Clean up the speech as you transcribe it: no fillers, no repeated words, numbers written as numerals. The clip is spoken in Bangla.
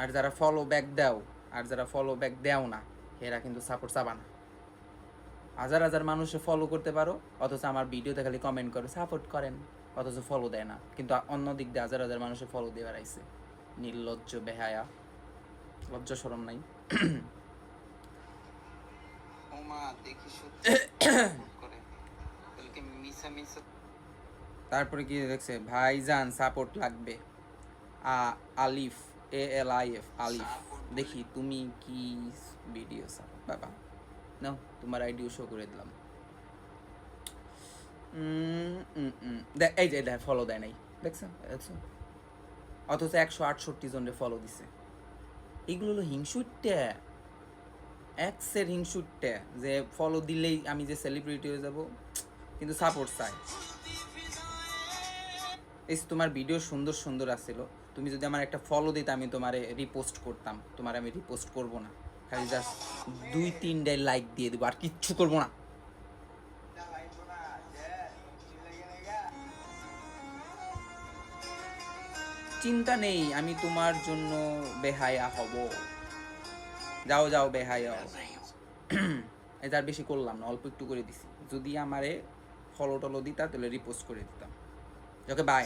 আর যারা ফলো ব্যাক দাও আর যারা ফলো ব্যাক দেও না এরা কিন্তু সাপোর্ট চাবা না। হাজার হাজার মানুষে ফলো করতে পারো, অথচ আমার ভিডিওতে খালি কমেন্ট করো সাপোর্ট করেন, অথচ ফলো দেয় না। কিন্তু অন্য দিক দিয়ে হাজার হাজার মানুষে ফলো দিয়ে বেড়াইছে। নির্লজ্জ বেহায়া, লজ্জা শরম নাই। তারপরে কি দেখছে ভাইজান সাপোর্ট লাগবে আলিফ ALIF আলিফ। দেখি তুমি কি ভিডিও সাপোর্ট বাবা নাও, তোমার আইডিও শো করে দিলাম। এই যে দেখ ফলো দেয় নাই, দেখছো দেখছো, অথচ 168 জনের ফলো দিছে। এগুলো হলো হিংসুটটা, এক্সের হিংসুটটা, যে ফলো দিলেই আমি যে সেলিব্রিটি হয়ে যাব, কিন্তু সাপোর্ট চাই। এই তোমার ভিডিও সুন্দর সুন্দর আসছিল, তুমি যদি আমার একটা ফলো দিতে আমি তোমার রিপোস্ট করতাম, তোমার আমি রিপোস্ট করব না, খালি জাস্ট 2-3 লাইক দিয়ে দেবো, আর কিচ্ছু করবো না। চিন্তা নেই, আমি তোমার জন্য বেহায়া হব। যাও যাও বেহায়া। এটা আর বেশি করলাম না, অল্প একটু করে দিছি। যদি আমারে ফলো টলো দিতা তাহলে রিপোস্ট করে দিতাম। Okay bye.